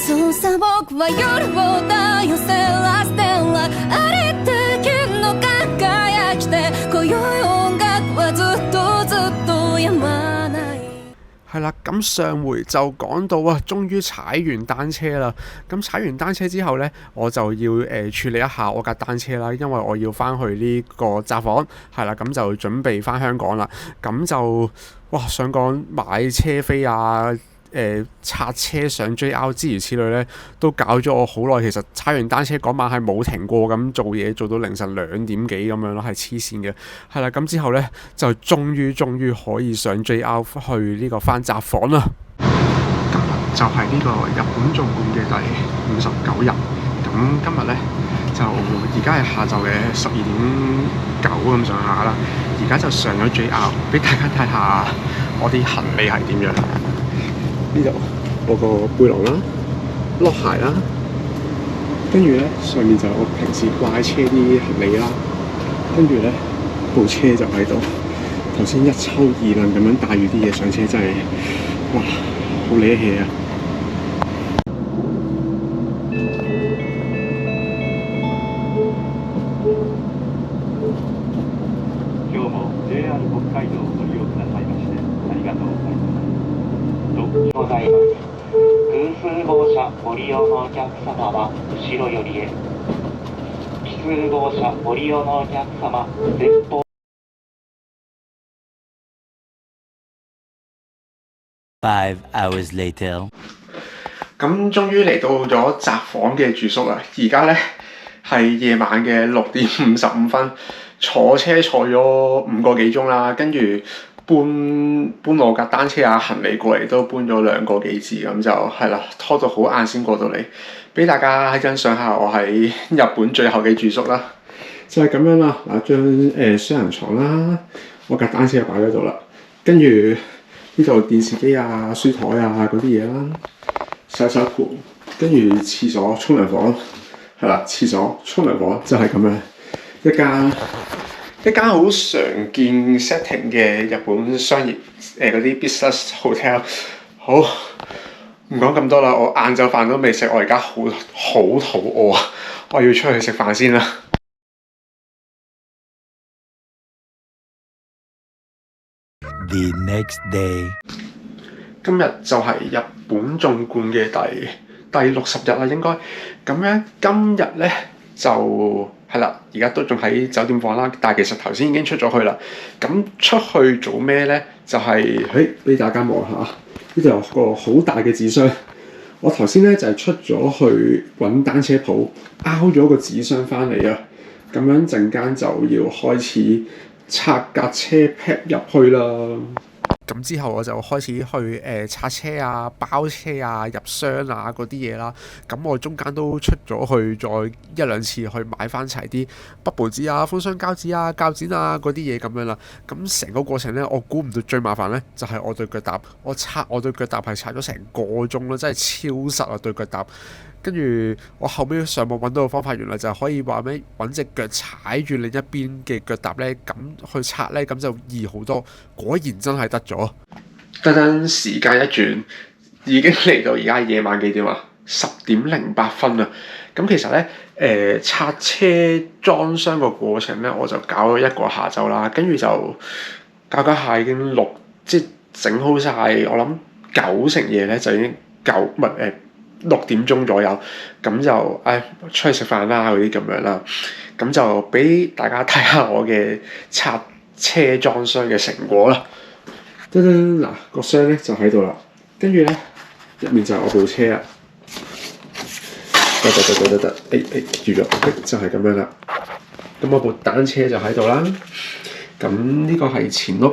そうさ僕は夜をだよセラステラありったけの輝きで今宵音楽はずっと止まない。係啦，咁上回就講到啊，終於踩完單車啦。咁踩完單車之後呢，我就要處理一下我架單車啦，因為我要翻去呢個札幌，係啦，咁就準備翻香港啦。咁就想講買車飛啊，拆車上 JR 諸如此類呢，都搞咗我好耐。其實踩完單車嗰晚係冇停過咁做嘢，做到凌晨2點幾咁樣咯，係黐線嘅。係啦，咁之後呢，就終於可以上 JR 去呢個翻札幌啦。今日就係呢個日本縱貫嘅第59日。咁今日呢，就而家係下晝嘅12.9咁上下啦。而家就上咗 JR， 俾大家睇下我啲行李係點樣。呢度我個背囊啦、落鞋啦，跟住咧上面就係我平時掛車啲行李啦，跟住咧部車就喺度。頭先一抽二掕咁樣帶住啲嘢上車，真係哇好瀨氣啊！今日も JR 北海道をご利用くださいましてありがとうございます。ございます。偶数号車ご利用のお客様は後ろ寄りへ。奇数号車ご利用のお客様前方。5 hours later， 咁終於嚟到咗札幌嘅住宿啦！而家咧係夜晚嘅6點55分，坐車坐咗5個幾鐘啦，跟住搬我架單車啊行李過嚟都搬咗2個幾字，咁就係啦，拖到好晏先過到嚟，俾大家欣賞下我喺日本最後嘅住宿啦。就係咁樣啦，嗱張雙人床啦，我架單車就擺喺度啦，跟住呢度電視機啊、書台啊嗰啲嘢啦，洗手盆，跟住廁所、沖涼房，係啦，廁所、沖涼房就係咁樣一間好常見 setting 嘅日本商業嗰啲 business hotel。好，唔講咁多啦，我晏晝飯都未食，我而家好肚餓啊！我要出去食飯先啦。The next day， 今日就係日本縱貫嘅第60日啦，應該咁樣。今日咧就係啦，而家都仲喺酒店房啦，但係其實頭先已經出咗去啦。咁出去做咩咧？就係俾大家望下，呢度有個好大嘅紙箱。我頭先咧就係出咗去揾單車鋪，拗咗個紙箱翻嚟啊！咁樣陣間就要開始拆架車 pack 入去啦。咁之後我就開始去拆車啊、包車啊、入箱啊嗰啲嘢啦。咁我中間都出咗去再1-2次去買翻齊啲 bubble 紙啊、封箱膠紙啊、膠剪啊嗰啲嘢咁樣啦。咁成個過程咧，我估唔到最麻煩咧就係我對腳踏。我對腳踏係拆咗成個鐘啦，真係超實啊對腳踏。跟住我後尾上網揾到個方法，原來就可以話咩揾隻腳踩住另一邊嘅腳踏咧，咁去拆咧，咁就易好多。果然真係得咗。等時間一轉，已經嚟到而家夜晚幾點啊？10:08啦。咁其實咧，拆車裝箱個過程咧，我就搞咗1個下晝啦，跟住就搞下已經即係整好晒。我諗9成嘢咧就已經6點鐘左右，咁就出去食飯啦嗰啲咁樣啦，咁就俾大家睇下我嘅拆車裝箱嘅成果啦。嗱個箱咧就喺度啦，跟住咧入面就係我部車啊，得，住咗，就係咁樣啦。咁我部單車就喺度啦，咁呢個係前轆，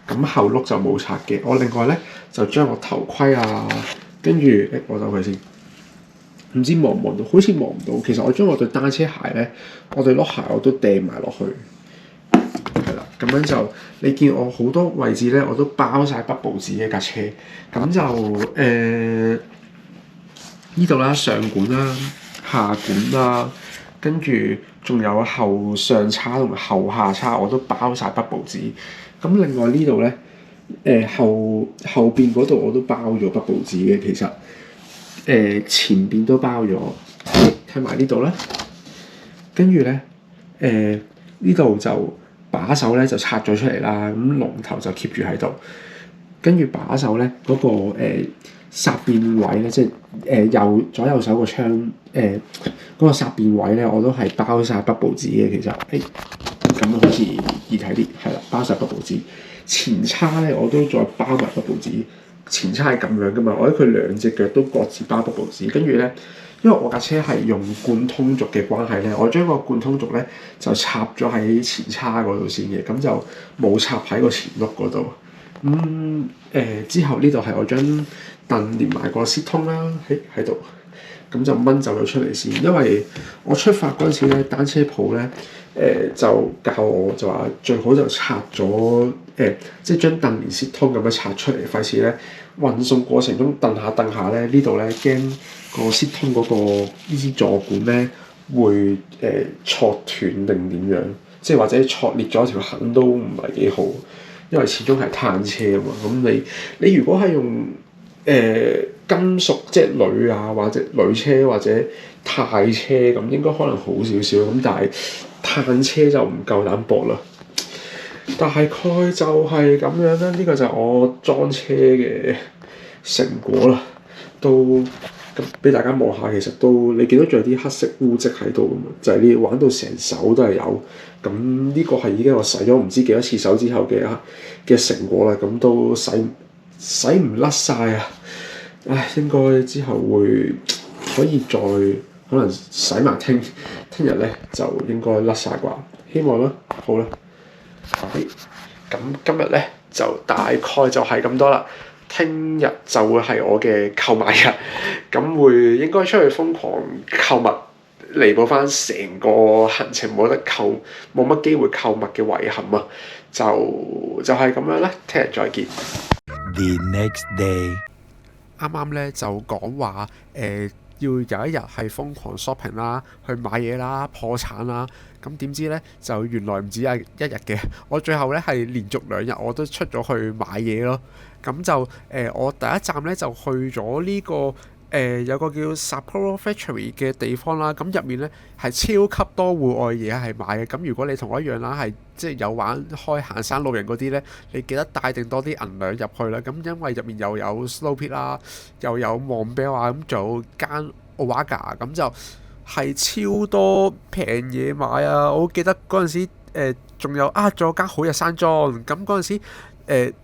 咁後轆就冇拆嘅。我另外咧就將我頭盔啊。跟住我走佢先，唔知望唔望到？好似望唔到。其實我將我對單車鞋咧，我對碌鞋我都掟埋落去，係啦。咁樣就你見我好多位置咧，我都包晒 bubble 紙嘅架車。咁就呢度啦，上管啦、下管啦，跟住仲有後上叉同埋後下叉，我都包晒 bubble 紙。咁另外呢度咧。後邊嗰度我都包咗 bubble 紙嘅，其實前邊都包咗，睇埋呢度啦。跟住咧呢度就把手咧就拆咗出嚟啦，咁龍頭就 keep 住喺度。跟住把手咧嗰、個煞變位咧，即係左右手個槍嗰個煞變位咧，我都係包晒北報紙嘅。其實咁樣好似易睇啲，係啦，包晒北報紙。前叉咧我都再包埋北報紙。前叉係咁樣噶嘛，我覺得佢兩隻腳都各自包北報紙。跟住咧，因為我架車係用貫通軸嘅關係咧，我將個貫通軸咧就插咗喺前叉嗰度先嘅，咁就冇插喺個前轆嗰度。之後呢度係我將凳連埋個絲通啦，喺度，咁就掹走咗出嚟先。因為我出發嗰陣時咧，單車鋪咧就教我就話最好就拆咗即係將凳連絲通咁樣拆出嚟，費事咧運送過程中蹬下咧，呢度咧驚個絲通嗰個呢支座管咧會挫斷定點樣，即係或者挫裂咗條痕都唔係幾好。因為始終係碳車啊嘛，咁你如果係用金屬即係鋁啊，或者鋁車或者鈦車咁，應該可能好少少，咁但係碳車就唔夠膽搏啦。大概就係咁樣啦，呢個就係我裝車嘅成果啦，都咁俾大家望下。其實都你見到仲有啲黑色污跡喺度㗎嘛，就係你玩到成手都係有。咁呢個係已經我洗咗唔知幾多次手之後嘅成果啦，咁都洗唔甩晒啊！唉，應該之後會可以再可能洗埋聽日咧就應該甩晒啩，希望啦，好啦，咁今日咧就大概就係咁多啦。聽日就會係我嘅購買日，咁會應該出去瘋狂購物。彌補翻成個行程冇乜機會購物嘅遺憾啊！就係咁樣啦，聽日再見。The next day，啱啱咧就講話要有一日係瘋狂 shopping 啦，去買嘢啦，破產啦。咁點知咧就原來唔止係一日嘅，我最後咧係連續2日我都出咗去買嘢咯。咁就我第一站咧就去咗呢個。有個叫 Sapporo Factory 嘅地方啦，咁入面咧係超級多戶外嘢係買嘅。咁如果你同我一樣啦，係即係有玩開行山露營嗰啲咧，你記得帶定多啲銀兩入去啦。咁因為入面又有 Snow Peak 啦，又有 Mont-Bell 啊，咁仲有間 Oaga， 咁就係超多平嘢買啊！我記得嗰陣時仲有間好日山莊，咁嗰陣時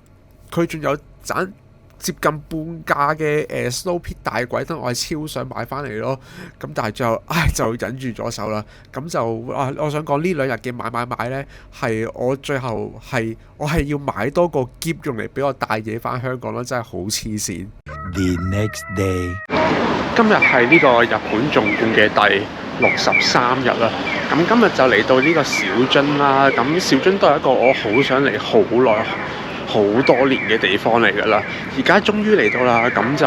佢仲有盞接近半價嘅Snow Peak 大鬼燈，我係超想買翻嚟咯。咁但係最後就忍住咗手啦。咁就我想講呢2日嘅買咧，係我最後我係要買多個篋用嚟俾我帶嘢翻香港咯，真係好黐線。The next day，今日係呢個日本縱貫嘅第63日啦。咁今日就嚟到呢個小樽啦。咁小樽都係一個我好想嚟好多年嘅地方嚟㗎啦，而家終於嚟到啦。咁就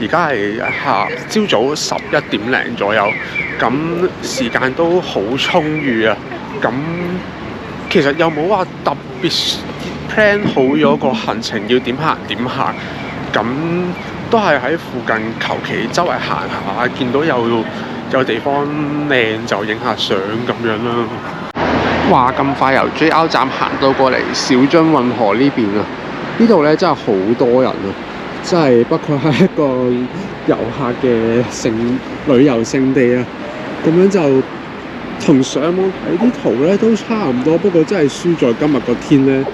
而家係朝早11點零左右，咁時間都好充裕啊。咁其實又冇話特別 plan 好咗個行程要點行，咁都係喺附近求其周圍行下，見到有地方靚就影下相咁樣啦。話咁快由 JR 站行到過嚟小樽運河呢邊啊！呢度咧真係好多人啊！真係不愧係一個遊客嘅旅遊勝地啊！咁樣就同上網睇啲圖咧都差唔多，不過真係輸在今日個天咧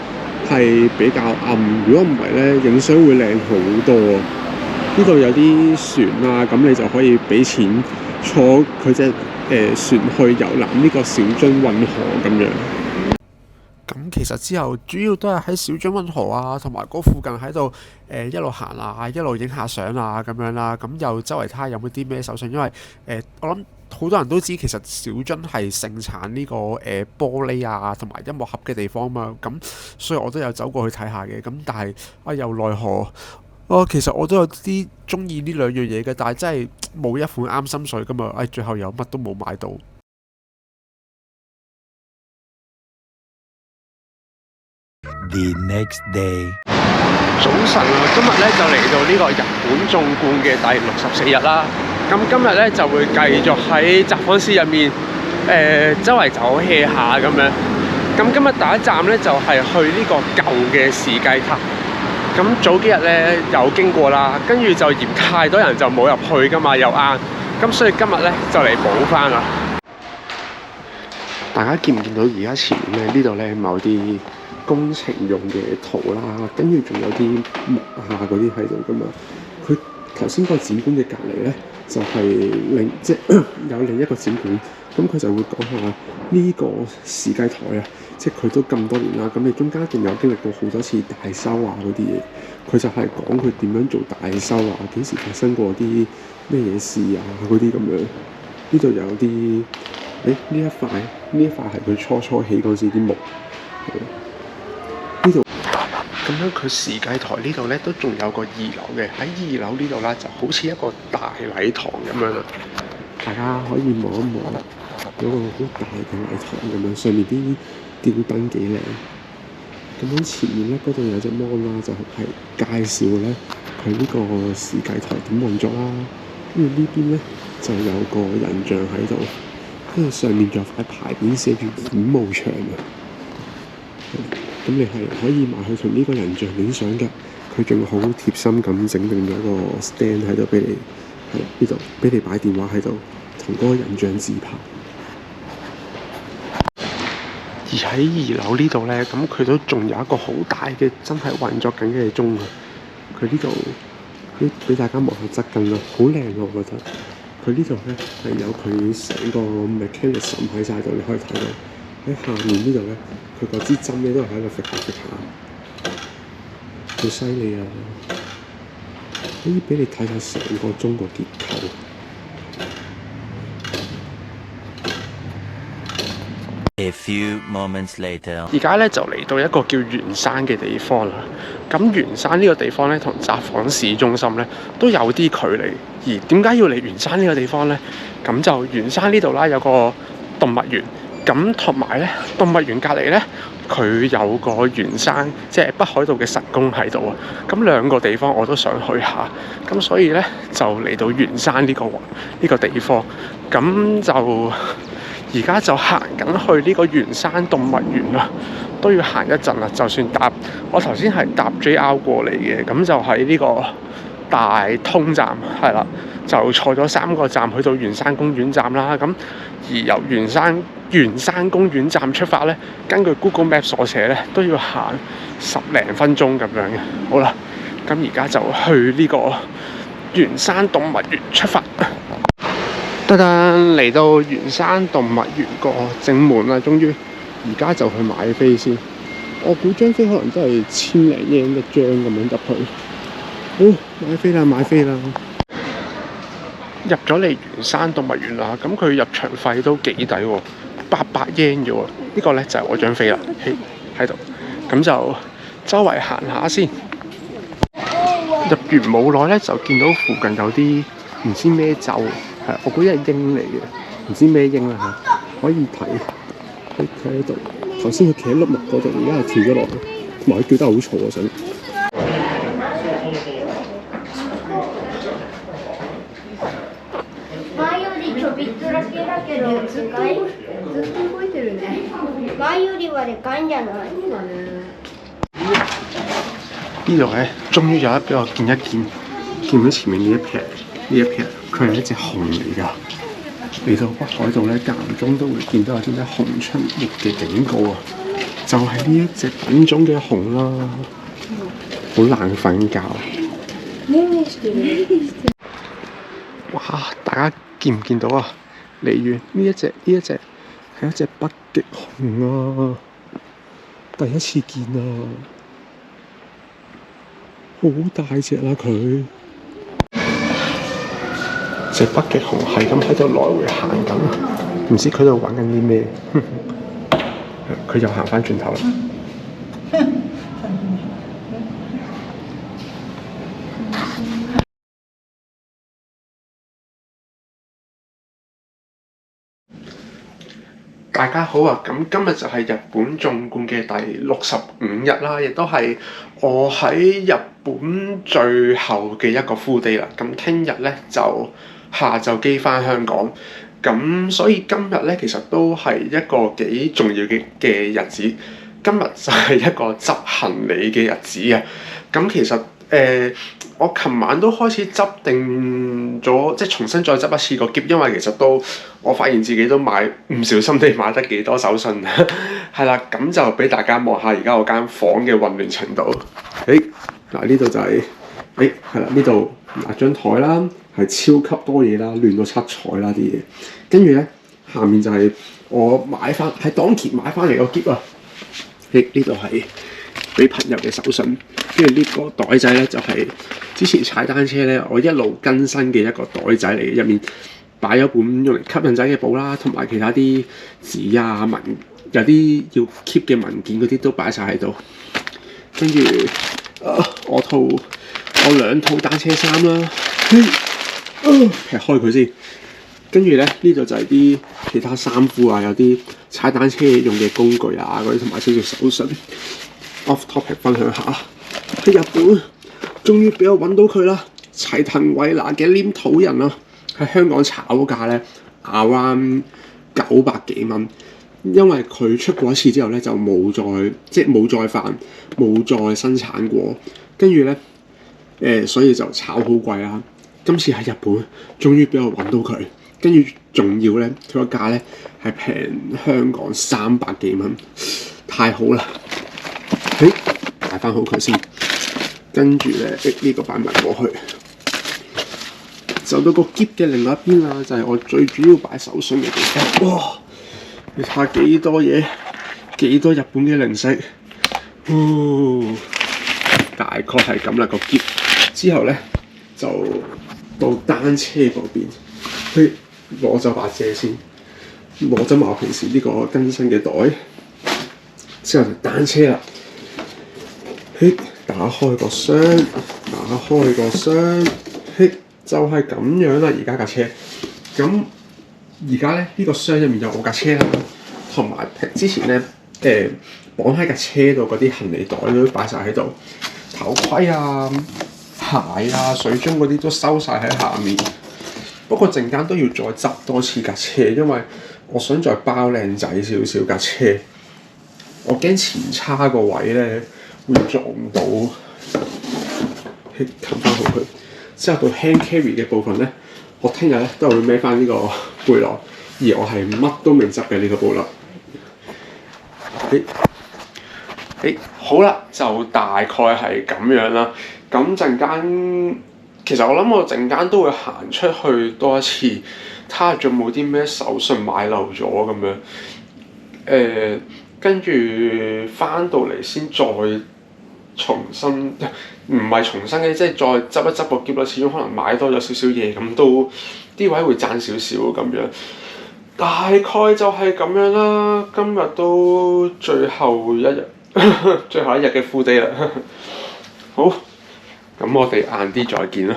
係比較暗。如果唔係咧，影相會靚好多啊！呢度有啲船啊，咁你就可以俾錢坐佢隻船去遊覽呢個小樽運河咁樣。咁其實之後主要都係喺小樽運河啊，同埋嗰附近喺度一路行啊，一路影下相啊咁樣啦。咁又周圍睇下有冇啲咩手信，因為我諗好多人都知其實小樽係盛產呢個玻璃啊同埋音樂盒嘅地方嘛。咁所以我都有走過去睇下嘅。咁但係又奈何。其實我都有啲中意呢2樣嘢嘅，但係真係冇一款啱心水㗎嘛。最後又乜都冇買到。The next day，早晨啊，今日咧就嚟到呢個日本縱貫嘅第64日啦。咁今日咧就會繼續喺札幌市入面周圍走 hea 下咁樣。咁今日第一站咧就係去呢個舊嘅時計塔。咁早幾日咧有經過啦，跟住就嫌太多人就冇入去噶嘛，又晏。咁所以今日咧就嚟補翻啦。大家見唔見到而家前面咧呢度咧某啲工程用嘅圖啦，跟住仲有啲木啊嗰啲喺度噶嘛。佢頭先個展館嘅隔離咧就係有另一個展館，咁佢就會講下呢個時計台啊，即係佢都咁多年啦，咁你中間仲有經歷過好多次大修啊嗰啲嘢，佢就係講佢點樣做大修啊，幾時發生過啲咩嘢事啊嗰啲咁樣。呢度有啲呢一塊係佢初起嗰時啲木。呢度咁樣佢時計台呢度咧都仲有個2樓嘅，喺2樓呢度啦就好似一個大禮堂咁樣啦，大家可以望一望嗰個好大嘅禮堂咁樣，上面啲吊燈幾靚。咁樣前面咧嗰度有隻 mon 啦，就係介紹咧佢呢個時計台點運作啦。跟住呢邊咧就有個人像喺度，跟住上面仲有塊牌匾寫住演務場啊。咁你係可以埋去同呢個人像影相嘅，佢仲好貼心咁整定咗個 stand 喺度俾你，喺呢度俾你擺電話喺度，同嗰個人像自拍。而喺2樓呢度咧，咁佢都仲有一個好大嘅真係運作緊嘅鐘啊！佢呢度俾大家望下側近啦，好靚啊！我覺得佢呢度咧係有佢成個 mechanism 喺晒度，你可以睇到。喺下面呢度咧，佢嗰支針咧都係喺度揈下揈下，好犀利啊！可以俾你睇下成個鐘個結構。A few moments later， 而家咧就嚟到一個叫圓山嘅地方啦。咁圓山呢個地方咧，同札幌市中心咧都有啲距離。而點解要嚟圓山呢個地方咧？咁就圓山呢度啦，有個動物園。咁同埋咧，動物園隔離咧，佢有個圓山，即係北海道嘅神宮喺度啊。咁兩個地方我都想去下，咁所以咧就嚟到圓山呢個地方。咁就而家就行緊去呢個圓山動物園啦，都要行一陣啦。就算我頭先係搭 JR 過嚟嘅，咁就喺呢個大通站係啦，就坐咗3個站去到圓山公園站啦。咁而由圓山公園站出發咧，根據 Google Map 所寫咧，都要行10零分鐘咁樣嘅。好啦，咁而家就去呢個圓山動物園出發。得嚟到圓山動物園個正門啦，終於而家就去買飛先。我估張飛可能都係1000零yen一張咁樣入去。好，買飛啦！入咗嚟圓山動物園啦，咁佢入場費都幾抵喎，800yen啫喎。呢個咧就係我張飛啦，喺度。咁就周圍行下先。入完冇耐咧，就見到附近有啲唔知咩酒，係我估係鷹嚟嘅，唔知咩鷹啦嚇，可以睇。佢喺度，頭先佢企喺粒木嗰度，而家係跳咗落去，同埋佢叫得好嘈啊！想。ちょびっとだけだけどずっと動いてるね。前よりはでかいんじゃない？呢度咧，終於有得俾我見一見，見到前面呢一撇，佢係一隻熊嚟㗎。嚟到北海道咧，間唔中都會見到有啲咩熊出沒嘅警告啊！就係呢一隻品種嘅熊啦，好難瞓覺。哇！大家見唔見到啊？離遠呢一隻係一隻北極熊啊！第一次見啊！好大隻啦佢！隻北極熊係咁喺度來回行緊，唔知佢度玩緊啲咩？佢又行翻轉頭啦！大家好啊！咁今日就係日本縱貫嘅第65日啦，亦都係我喺日本最後嘅一個 full day 啦。咁聽日咧就下晝機翻香港，咁所以今日咧其實都係一個幾重要嘅日子。今日就係一個執行李嘅日子啊！咁其實我琴晚都開始執定咗，即係重新再執一次個篋，因為其實我發現自己都唔小心地買得幾多手信，係啦，咁就俾大家望下而家我間房嘅混亂程度。嗱呢度就係係啦，呢度嗱張台啦，係超級多嘢啦，亂到七彩啦啲嘢。跟住咧，下面就係我喺當期買翻嚟個篋啊！呢度係俾朋友嘅手信，跟住呢個袋仔咧就係之前踩單車咧我一路更新嘅一個袋仔嚟嘅，入面擺咗本用嚟吸引仔嘅簿啦，同埋其他啲紙啊有啲要 keep 嘅文件嗰啲都擺晒喺度。跟住我兩套單車衫啦，劈開佢先。跟住咧呢度就係啲其他衫褲啊，有啲踩單車用嘅工具啊嗰啲，同埋少少手信。Off topic 分享下，喺日本終於俾我揾到佢啦！齊藤惠娜嘅黏土人啊，喺香港炒價咧 around 900幾蚊，因為佢出過一次之後咧就冇再犯，冇再生產過，跟住咧所以就炒好貴啦。今次喺日本終於俾我揾到佢。跟住仲要咧，佢個價咧係平香港300幾蚊，太好啦！擺翻好佢先，跟住咧呢個擺埋過去，就到個篋嘅另外一邊啦，就係我最主要擺手信嘅地方。哇！你睇下幾多嘢，幾多日本嘅零食，大概係咁啦個篋。之後咧就到單車嗰邊。攞走把遮先，攞走埋我平時呢個更新嘅袋，之後就單車啦。打開個箱，就係咁樣啦。而家架車，咁而家咧呢個箱入面有我架車啦，同埋之前咧綁喺架車度嗰啲行李袋都擺晒喺度，頭盔啊、鞋啊、水樽嗰啲都收晒喺下面。不過陣間都要再執多次架車，因為我想再包靚仔少少架車。我驚前叉個位咧會撞到，冚翻好佢。之後到 hand carry 嘅部分咧，我聽日咧都係會孭翻呢個背囊，而我係乜都未執嘅呢個背囊。好啦，就大概係咁樣啦。咁陣間。其實我諗我陣間都會行出去多一次，睇下仲冇啲咩手信買漏咗咁樣。跟住翻到嚟先再重新，唔係重新嘅，即係再執一執個篋啦。始終可能買多咗少少嘢，咁都啲位會賺少少咁樣。大概就係咁樣啦。今日都最後一日嘅 full day 啦。好。咁我哋晏啲再見啦。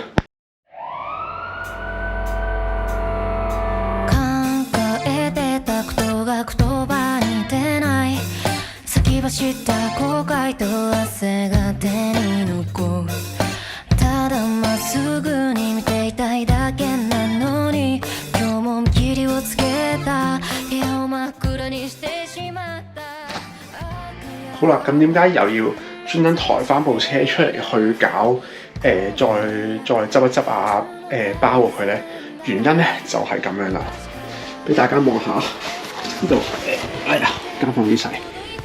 好啦，咁點解又要專登抬翻部車出嚟去搞再執一執啊包過佢咧？原因咧就係咁樣啦，俾大家望下呢度間房幾細，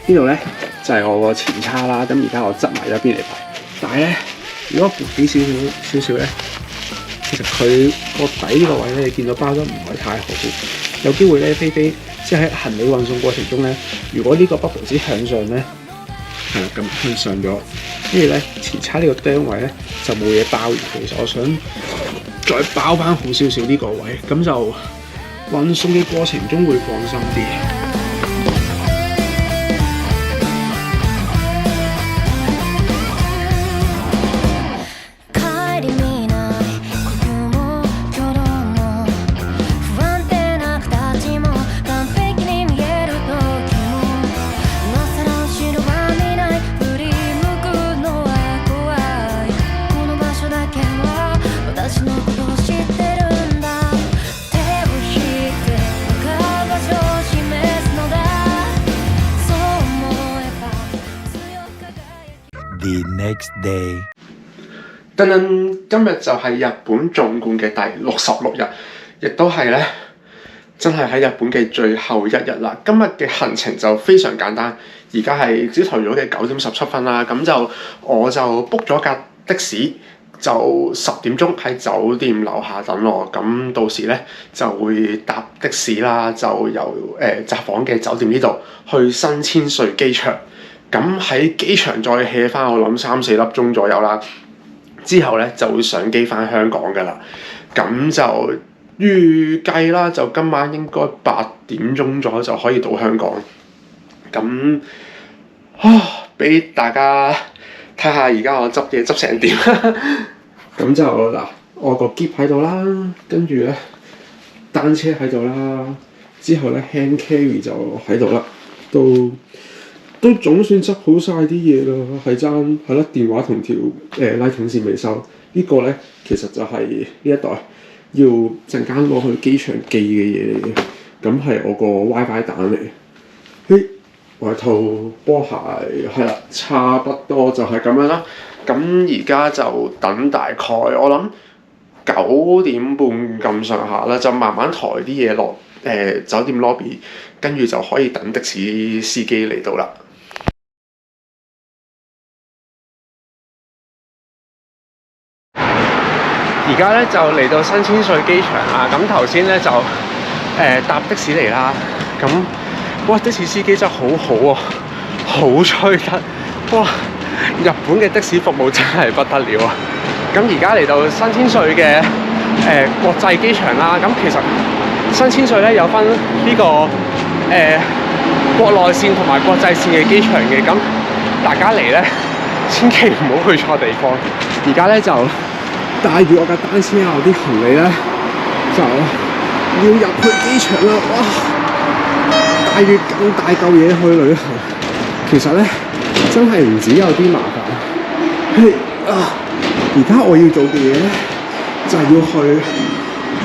呢度咧就係我個前叉啦。咁而家我執埋一邊嚟擺，但係咧如果撥起少少咧，其實佢個底呢個位咧，你見到包得唔係太好，有機會咧飛，即係喺行李運送過程中咧，如果呢個 bubble 紙向上咧。係啦，咁向上咗，跟住咧前叉呢個釘位咧就冇嘢包，其實我想再包翻好少少呢個位，咁就運送嘅過程中會放心啲。next day. 噔噔，今日就係日本縱貫嘅第66日，亦都係咧真係喺日本嘅最後一日啦。今日嘅行程就非常簡單，而家係朝頭早嘅9:17啦。咁就我就 book 咗架的士，就10點鐘喺酒店樓下等我。咁到時咧就會搭的士啦，就由札幌嘅酒店呢度去新千歲機場。咁喺機場再 hea 翻，我諗3-4粒鐘左右啦。之後咧就會上機翻香港㗎啦，咁就預計啦，就今晚應該8點鐘左右就可以到香港。咁俾大家睇下而家我執嘢執成點。咁就嗱，我個篋喺度啦，跟住咧單車喺度啦，之後咧 hand carry 就喺度啦，都總算執好晒啲嘢啦，係啦，電話同條拉繩線未收。呢個咧其實就係呢一袋要陣間攞去機場寄嘅嘢嚟嘅，咁係我個 WiFi 蛋嚟。外套波鞋係啦，差不多就係咁樣啦。咁而家就等大概我諗9點半咁上下啦，就慢慢抬啲嘢落酒店 lobby， 跟住就可以等的士司機嚟到啦。而家咧就嚟到新千歲機場啦，咁頭先咧就搭的士嚟啦，咁哇的士司機真係好好啊，好吹得，哇！日本嘅的士服務真係不得了啊！咁而家嚟到新千歲嘅國際機場啦，咁其實新千歲咧有分呢個國內線同埋國際線嘅機場嘅，咁大家嚟咧千祈唔好去錯地方。而家咧就帶住我架單車啊，啲行李咧就要入去機場啦！哇，帶住咁大嚿嘢去旅行，其實咧真係唔止有啲麻煩。而家我要做嘅嘢咧，就係要去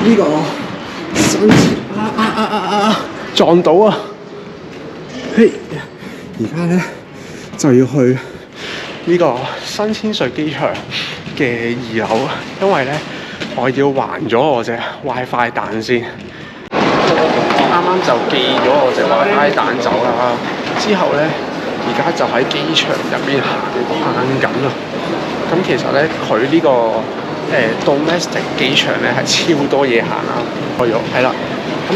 呢個新撞到啊！而家咧就要去呢個新千歲機場嘅2樓，因為咧我要還咗我隻 WiFi 蛋先。啱啱就寄咗我隻 WiFi 蛋走啦，之後咧而家就喺機場入邊行緊啦。咁其實咧佢呢個domestic 機場咧係超多嘢行啦，係啦。咁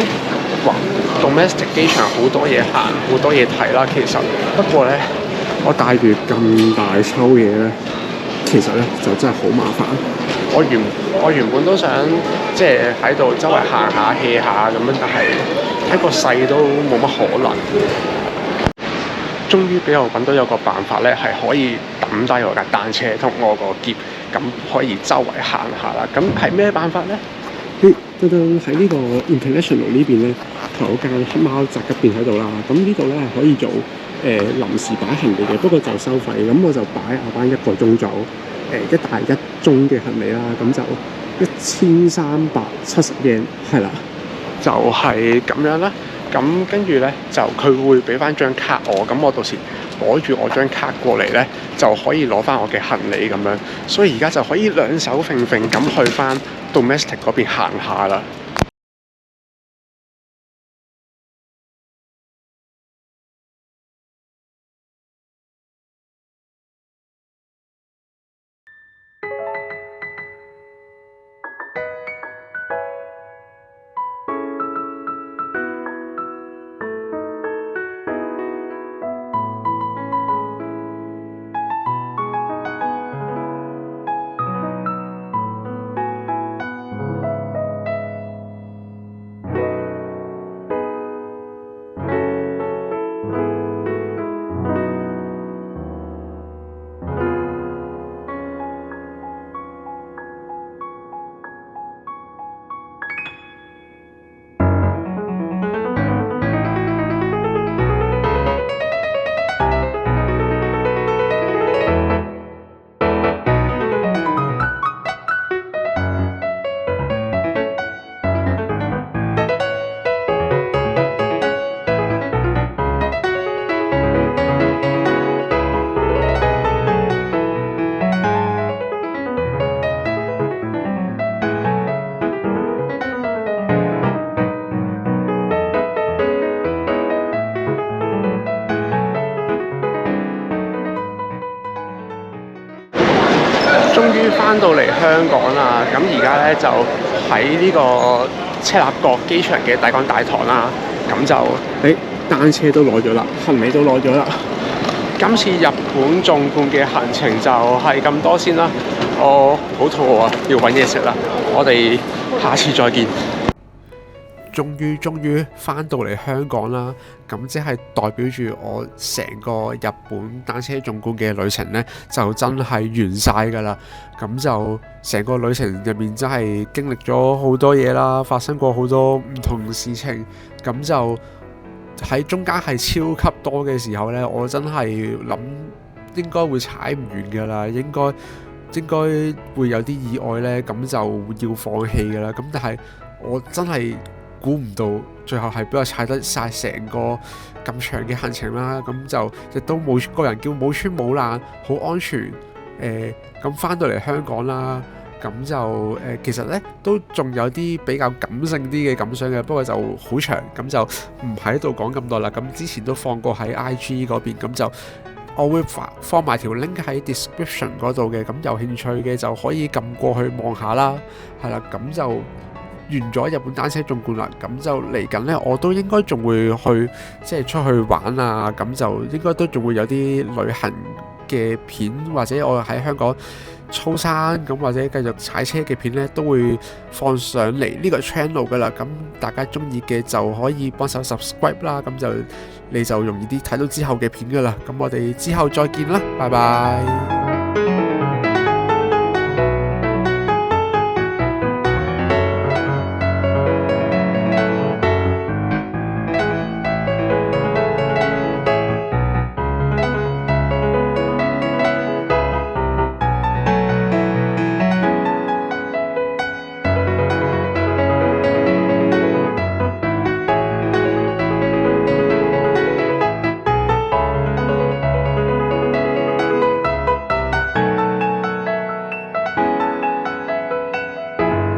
domestic 機場好多嘢行，好多嘢睇啦。其實不過咧，我帶住咁大抽嘢咧，其實咧就真係好麻煩。我原本都想即係喺度周圍行下 hea 下咁樣，但係睇個勢都冇乜可能。終於俾我揾到有個辦法咧，係可以抌低我架單車同我個篋，咁可以周圍行下啦。咁係咩辦法咧？喺呢個 International 呢邊咧，頭嗰間黑貓宅急便喺度啦。咁呢度咧係可以做臨時擺行李嘅，不過就收費。咁我就擺下班1個鐘左右，一大1宗嘅行李啦。咁就1370 yen 係啦，就係咁樣啦。咁跟住咧就佢會俾翻張卡我，咁我到時攞住我張卡過嚟咧，就可以攞翻我嘅行李咁樣。所以而家就可以兩手揈揈咁去翻 domestic 嗰邊行下啦。香港啦，咁而家咧就喺呢個赤鱲角機場嘅大港大堂啦，咁就單車都攞咗啦，行李都攞咗啦。今次日本縱貫嘅行程就係咁多先啦，我好肚餓啊，要揾嘢食啦，我哋下次再見。終於翻到嚟香港啦，咁即係代表住我成個日本單車縱貫嘅旅程呢，就真係完晒㗎啦。咁就成個旅程入面真係經歷咗好多嘢啦，發生過好多唔同嘅事情。咁就喺中間係超級多嘅時候呢，我真係諗應該會踩唔完㗎啦，應該會有啲意外呢，咁就要放棄㗎啦。咁但係我真係估唔到最後係俾我踩得晒成個咁長嘅行程啦，咁就亦都冇個人叫冇穿冇爛，好安全。咁翻到嚟香港啦，咁就其實呢都仲有啲比較感性啲嘅感想嘅，不過就好長，咁就唔喺度講咁多啦。咁之前都放過喺 IG 嗰邊，咁就我會放埋條 link 喺 description 嗰度嘅，咁有興趣嘅就可以撳過去望下啦。係啦，咁就完咗日本單車縱貫啦，咁就嚟緊呢，我都應該仲會去即係出去玩啊，咁就應該都仲會有啲旅行嘅片，或者我喺香港操山咁，或者繼續踩車嘅片呢，都會放上嚟呢個 channel 噶啦。咁大家中意嘅就可以幫手 subscribe 啦，咁就你就容易啲睇到之後嘅片噶啦。咁我哋之後再見啦，拜拜。